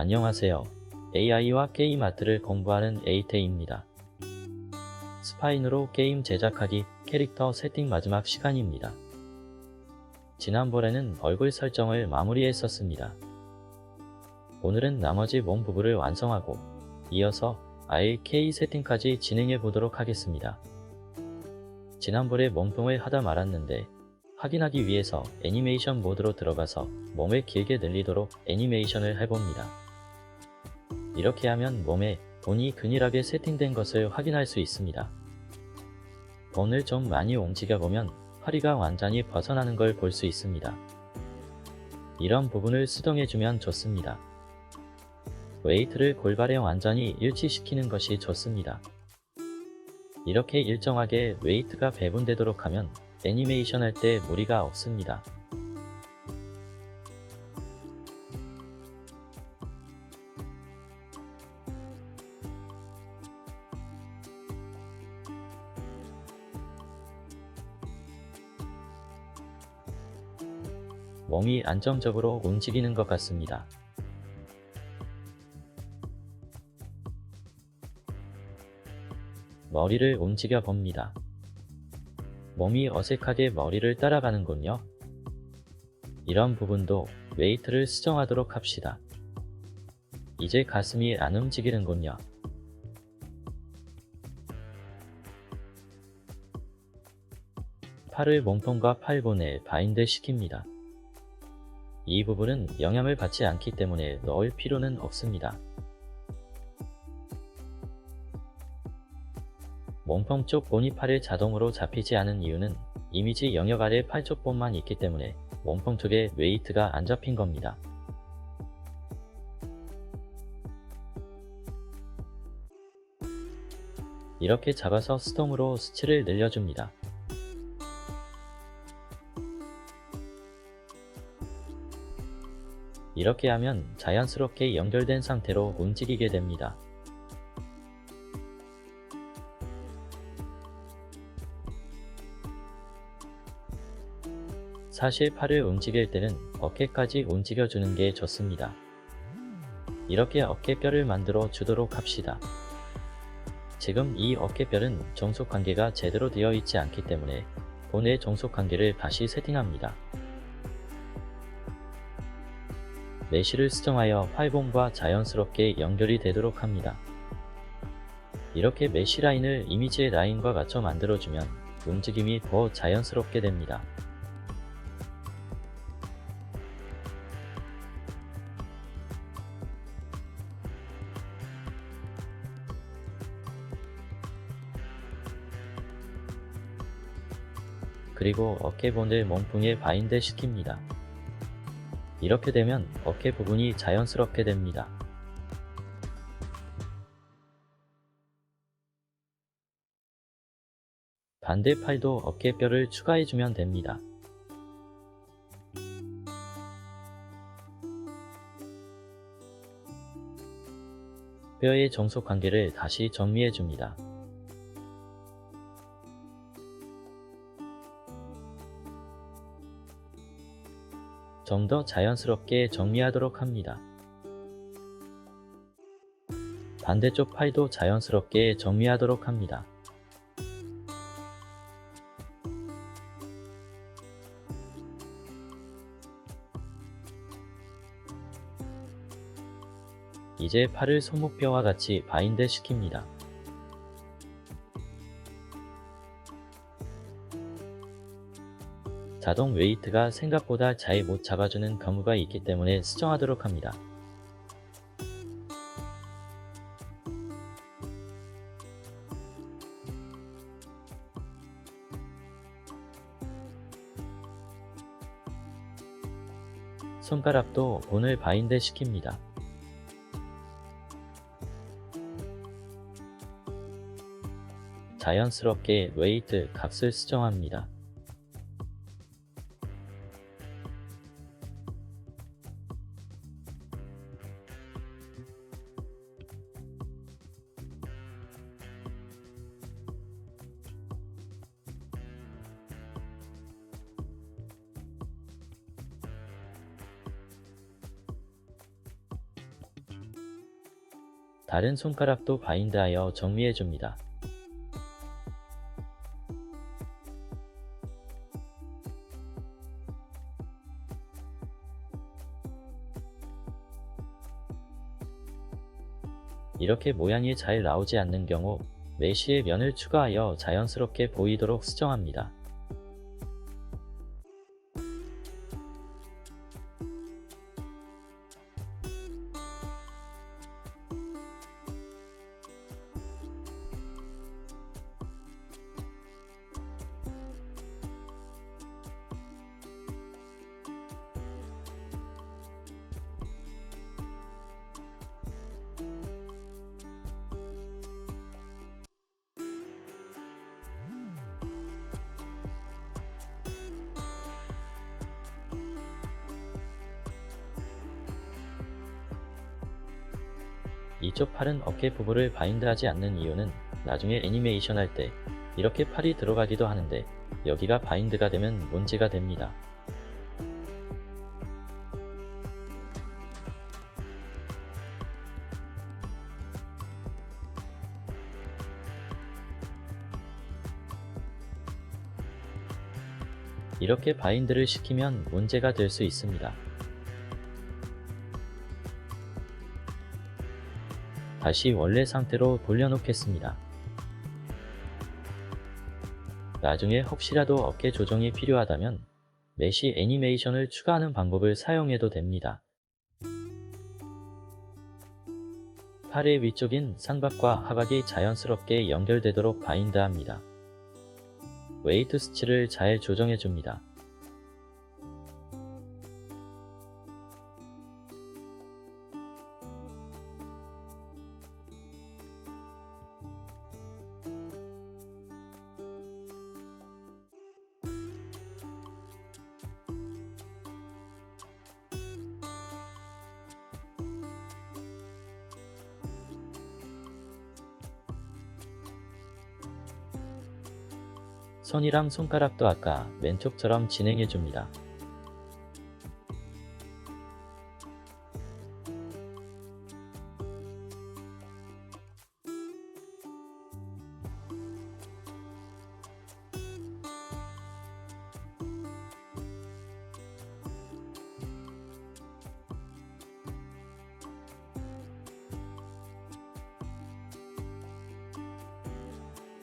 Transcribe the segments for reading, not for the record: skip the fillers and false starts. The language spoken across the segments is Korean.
안녕하세요. AI와 게임 아트를 공부하는 에이테입니다. 스파인으로 게임 제작하기 캐릭터 세팅 마지막 시간입니다. 지난번에는 얼굴 설정을 마무리했었습니다. 오늘은 나머지 몸 부분을 완성하고 이어서 RK 세팅까지 진행해 보도록 하겠습니다. 지난번에 몸통을 하다 말았는데 확인하기 위해서 애니메이션 모드로 들어가서 몸을 길게 늘리도록 애니메이션을 해봅니다. 이렇게 하면 몸에 본이 균일하게 세팅된 것을 확인할 수 있습니다. 본을 좀 많이 움직여보면 허리가 완전히 벗어나는 걸 볼 수 있습니다. 이런 부분을 수동해주면 좋습니다. 웨이트를 골반에 완전히 일치시키는 것이 좋습니다. 이렇게 일정하게 웨이트가 배분되도록 하면 애니메이션 할 때 무리가 없습니다. 몸이 안정적으로 움직이는 것 같습니다. 머리를 움직여 봅니다. 몸이 어색하게 머리를 따라가는군요. 이런 부분도 웨이트를 수정하도록 합시다. 이제 가슴이 안 움직이는군요. 팔을 몸통과 팔본에 바인드 시킵니다. 이 부분은 영향을 받지 않기 때문에 넣을 필요는 없습니다. 몸통 쪽 본이 팔에 자동으로 잡히지 않은 이유는 이미지 영역 아래 팔 쪽 본만 있기 때문에 몸통 쪽에 웨이트가 안 잡힌 겁니다. 이렇게 잡아서 수동으로 수치를 늘려줍니다. 이렇게 하면 자연스럽게 연결된 상태로 움직이게 됩니다. 사실 팔을 움직일 때는 어깨까지 움직여주는 게 좋습니다. 이렇게 어깨뼈를 만들어 주도록 합시다. 지금 이 어깨뼈는 종속관계가 제대로 되어 있지 않기 때문에 본의 종속관계를 다시 세팅합니다. 메쉬를 수정하여 팔본과 자연스럽게 연결이 되도록 합니다. 이렇게 메쉬 라인을 이미지의 라인과 맞춰 만들어주면 움직임이 더 자연스럽게 됩니다. 그리고 어깨본을 몸통에 바인드 시킵니다. 이렇게 되면 어깨 부분이 자연스럽게 됩니다. 반대팔도 어깨뼈를 추가해주면 됩니다. 뼈의 종속관계를 다시 정리해줍니다. 좀 더 자연스럽게 정리하도록 합니다. 반대쪽 팔도 자연스럽게 정리하도록 합니다. 이제 팔을 손목뼈와 같이 바인드 시킵니다. 자동 웨이트가 생각보다 잘 못 잡아주는 경우가 있기 때문에 수정하도록 합니다. 손가락도 본을 바인드 시킵니다. 자연스럽게 웨이트 값을 수정합니다. 다른 손가락도 바인드하여 정리해줍니다. 이렇게 모양이 잘 나오지 않는 경우 메쉬에 면을 추가하여 자연스럽게 보이도록 수정합니다. 이쪽 팔은 어깨 부분을 바인드하지 않는 이유는 나중에 애니메이션 할 때 이렇게 팔이 들어가기도 하는데 여기가 바인드가 되면 문제가 됩니다. 이렇게 바인드를 시키면 문제가 될 수 있습니다. 다시 원래 상태로 돌려놓겠습니다. 나중에 혹시라도 어깨 조정이 필요하다면 메쉬 애니메이션을 추가하는 방법을 사용해도 됩니다. 팔의 위쪽인 상박과 하박이 자연스럽게 연결되도록 바인드합니다. 웨이트 수치를 잘 조정해줍니다. 손이랑 손가락도 아까 왼쪽처럼 진행해줍니다.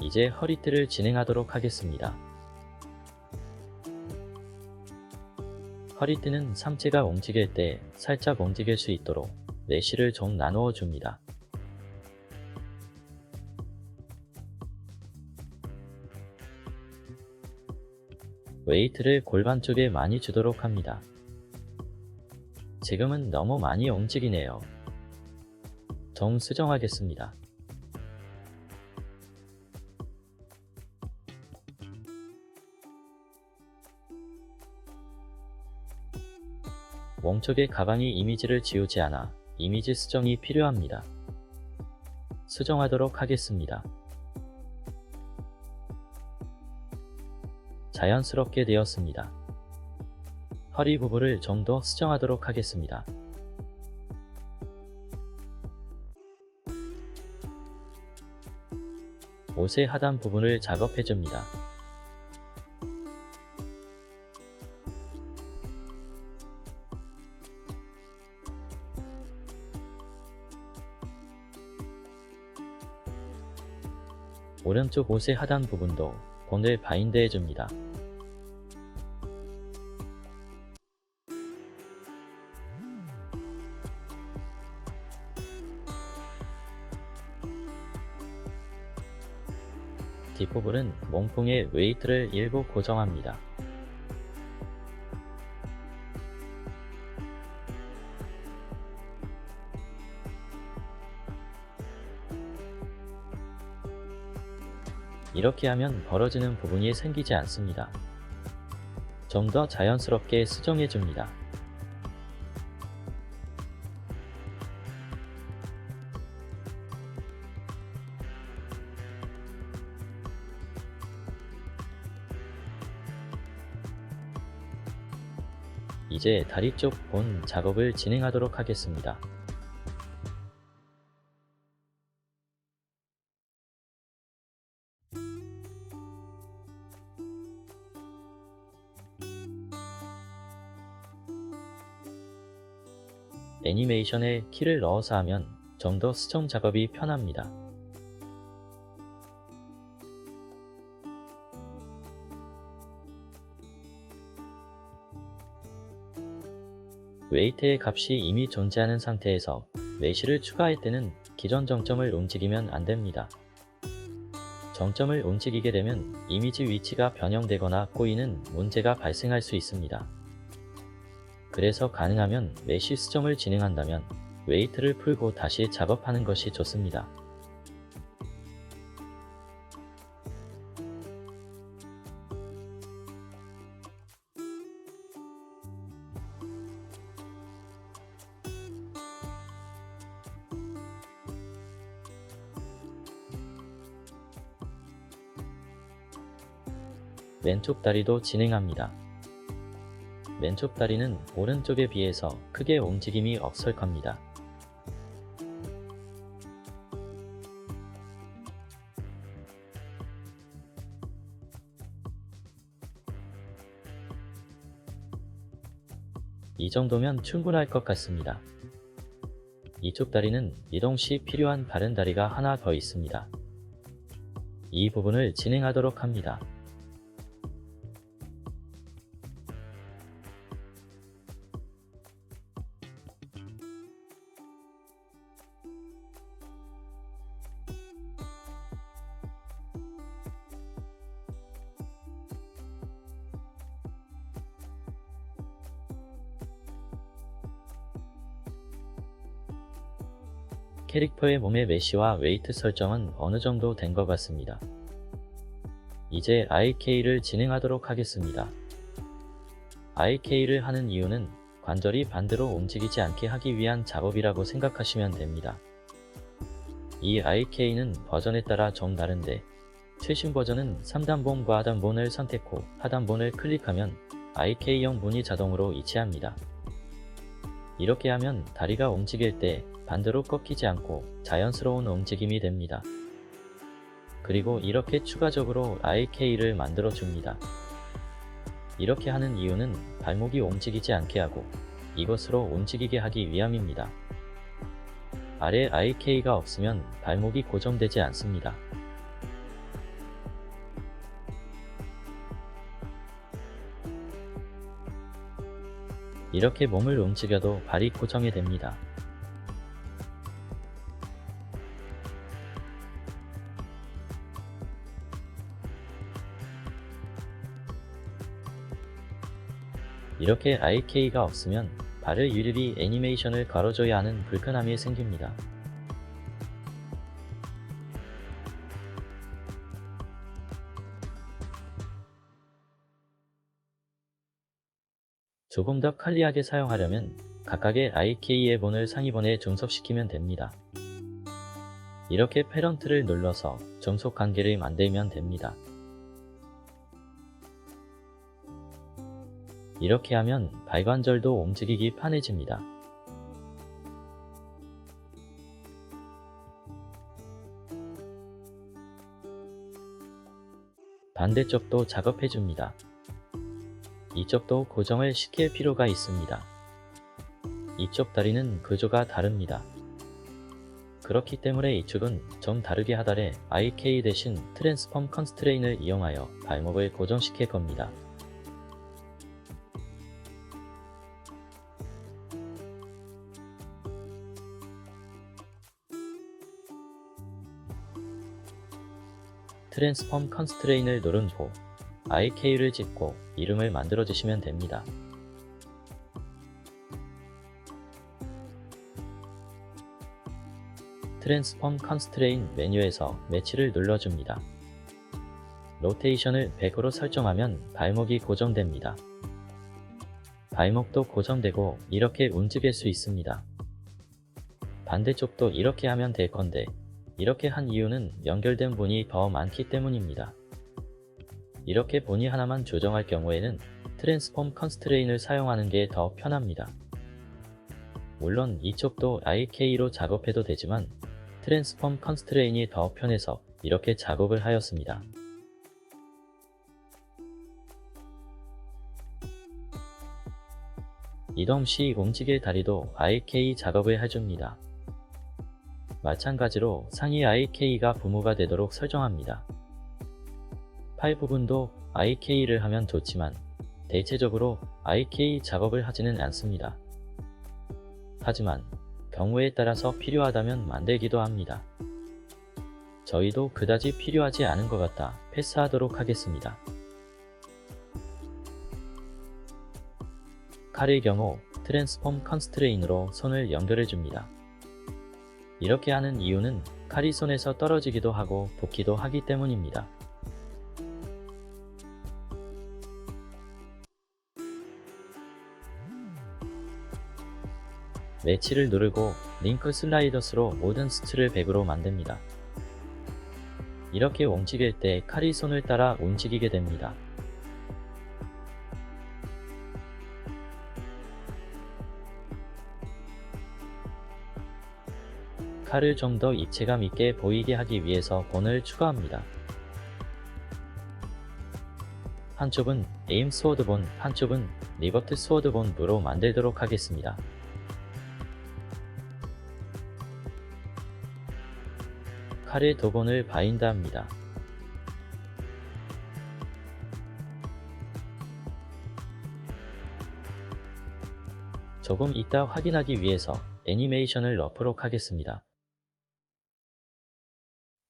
이제 허리띠를 진행하도록 하겠습니다. 허리띠는 상체가 움직일 때 살짝 움직일 수 있도록 메쉬를 좀 나누어 줍니다. 웨이트를 골반 쪽에 많이 주도록 합니다. 지금은 너무 많이 움직이네요. 좀 수정하겠습니다. 몸쪽에 가방이 이미지를 지우지 않아 이미지 수정이 필요합니다. 수정하도록 하겠습니다. 자연스럽게 되었습니다. 허리 부분을 좀 더 수정하도록 하겠습니다. 옷의 하단 부분을 작업해줍니다. 오른쪽 옷의 하단 부분도 본을 바인드 해줍니다. 뒷부분은 몸통에 웨이트를 일부 고정합니다. 이렇게 하면 벌어지는 부분이 생기지 않습니다. 좀 더 자연스럽게 수정해줍니다. 이제 다리 쪽 본 작업을 진행하도록 하겠습니다. 애니메이션에 키를 넣어서 하면 좀 더 수정 작업이 편합니다. 웨이트의 값이 이미 존재하는 상태에서 메쉬를 추가할 때는 기존 정점을 움직이면 안됩니다. 정점을 움직이게 되면 이미지 위치가 변형되거나 꼬이는 문제가 발생할 수 있습니다. 그래서 가능하면 메쉬 수정을 진행한다면 웨이트를 풀고 다시 작업하는 것이 좋습니다. 왼쪽 다리도 진행합니다. 왼쪽 다리는 오른쪽에 비해서 크게 움직임이 없을 겁니다. 이 정도면 충분할 것 같습니다. 이쪽 다리는 이동 시 필요한 다른 다리가 하나 더 있습니다. 이 부분을 진행하도록 합니다. 캐릭터의 몸의 메쉬와 웨이트 설정은 어느 정도 된 것 같습니다. 이제 IK를 진행하도록 하겠습니다. IK를 하는 이유는 관절이 반대로 움직이지 않게 하기 위한 작업이라고 생각하시면 됩니다. 이 IK는 버전에 따라 좀 다른데 최신 버전은 3단본과 하단본을 선택 후 하단본을 클릭하면 IK형 문이 자동으로 이체합니다. 이렇게 하면 다리가 움직일 때 반대로 꺾이지 않고 자연스러운 움직임이 됩니다. 그리고 이렇게 추가적으로 IK를 만들어 줍니다. 이렇게 하는 이유는 발목이 움직이지 않게 하고 이것으로 움직이게 하기 위함입니다. 아래 IK가 없으면 발목이 고정되지 않습니다. 이렇게 몸을 움직여도 발이 고정이 됩니다. 이렇게 IK가 없으면 발을 일일이 애니메이션을 걸어줘야 하는 불편함이 생깁니다. 조금 더 편리하게 사용하려면 각각의 IK의 본을 상위본에 중첩시키면 됩니다. 이렇게 패런트를 눌러서 중속 관계를 만들면 됩니다. 이렇게 하면 발관절도 움직이기 편해집니다. 반대쪽도 작업해줍니다. 이쪽도 고정을 시킬 필요가 있습니다. 이쪽 다리는 구조가 다릅니다. 그렇기 때문에 이쪽은 좀 다르게 하달에 IK 대신 트랜스폼 컨스트레인을 이용하여 발목을 고정시킬 겁니다. 트랜스폼 컨스트레인을 누른 후 IK를 찍고 이름을 만들어 주시면 됩니다. 트랜스폼 컨스트레인 메뉴에서 매치를 눌러줍니다. 로테이션을 100으로 설정하면 발목이 고정됩니다. 발목도 고정되고 이렇게 움직일 수 있습니다. 반대쪽도 이렇게 하면 될 건데 이렇게 한 이유는 연결된 본이 더 많기 때문입니다. 이렇게 본이 하나만 조정할 경우에는 트랜스폼 컨스트레인을 사용하는 게 더 편합니다. 물론 이쪽도 IK로 작업해도 되지만 트랜스폼 컨스트레인이 더 편해서 이렇게 작업을 하였습니다. 이동 시 움직일 다리도 IK 작업을 해줍니다. 마찬가지로 상의 IK가 부무가 되도록 설정합니다. 팔 부분도 IK를 하면 좋지만 대체적으로 IK 작업을 하지는 않습니다. 하지만 경우에 따라서 필요하다면 만들기도 합니다. 저희도 그다지 필요하지 않은 것 같아 패스하도록 하겠습니다. 칼의 경우 트랜스폼 컨스트레인으로 손을 연결해줍니다. 이렇게 하는 이유는 칼이 손에서 떨어지기도 하고 돋기도 하기 때문입니다. 매치를 누르고 링크 슬라이더스로 모든 수치를 100으로 만듭니다. 이렇게 움직일 때 칼이 손을 따라 움직이게 됩니다. 칼을 좀 더 입체감 있게 보이게 하기 위해서 본을 추가합니다. 한쪽은 에임 스워드 본, 한쪽은 리버트 스워드 본으로 만들도록 하겠습니다. 칼의 두 본을 바인드 합니다. 조금 이따 확인하기 위해서 애니메이션을 넣도록 하겠습니다.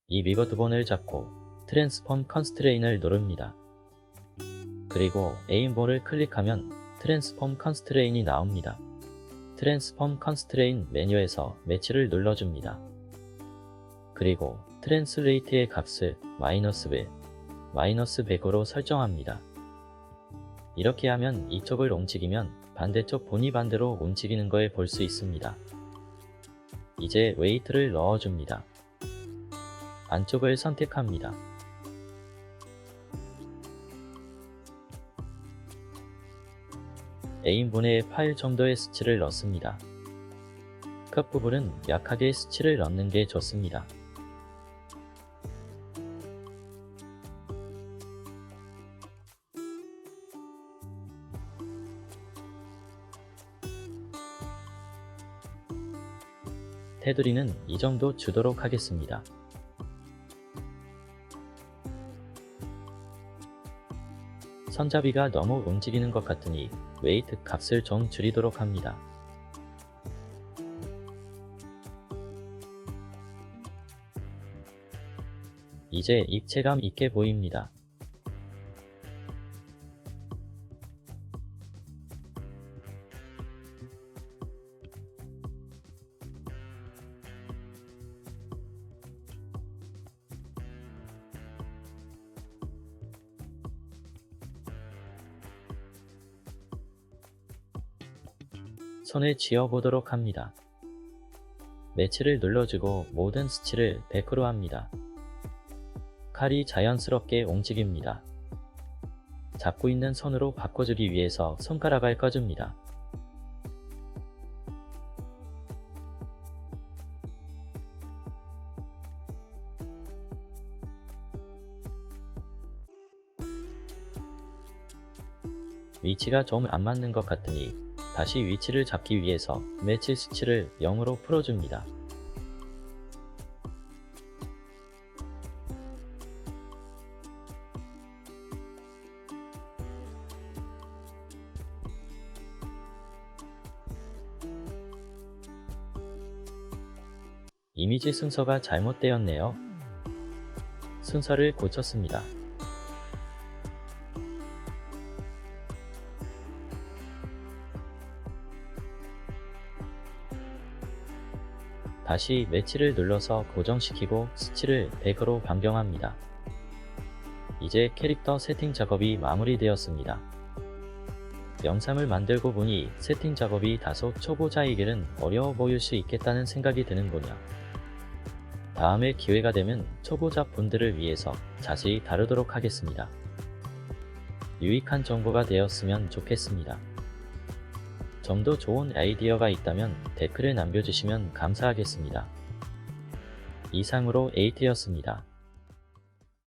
이 리버트 본을 잡고 트랜스폼 컨스트레인을 누릅니다. 그리고 에임볼을 클릭하면 트랜스폼 컨스트레인이 나옵니다. 트랜스폼 컨스트레인 메뉴에서 매치를 눌러줍니다. 그리고 트랜스레이트의 값을 -100, -100으로 설정합니다. 이렇게 하면 이쪽을 움직이면 반대쪽 본이 반대로 움직이는 걸 볼 수 있습니다. 이제 웨이트를 넣어줍니다. 안쪽을 선택합니다. 에임본에 8 정도의 수치를 넣습니다. 끝부분은 약하게 수치를 넣는 게 좋습니다. 테두리는 이 정도 주도록 하겠습니다. 손잡이가 너무 움직이는 것 같으니 웨이트 값을 좀 줄이도록 합니다. 이제 입체감 있게 보입니다. 손을 쥐어보도록 합니다. 매치를 눌러주고 모든 수치를 100으로 합니다. 칼이 자연스럽게 움직입니다. 잡고 있는 손으로 바꿔주기 위해서 손가락을 꺼줍니다. 위치가 좀 안 맞는 것 같으니 다시 위치를 잡기 위해서 매치 수치를 0으로 풀어줍니다. 이미지 순서가 잘못되었네요. 순서를 고쳤습니다. 다시 매치를 눌러서 고정시키고 수치를 100으로 변경합니다. 이제 캐릭터 세팅 작업이 마무리되었습니다. 영상을 만들고 보니 세팅 작업이 다소 초보자에게는 어려워 보일 수 있겠다는 생각이 드는군요. 다음에 기회가 되면 초보자 분들을 위해서 자세히 다루도록 하겠습니다. 유익한 정보가 되었으면 좋겠습니다. 좀 더 좋은 아이디어가 있다면 댓글을 남겨주시면 감사하겠습니다. 이상으로 에이트였습니다.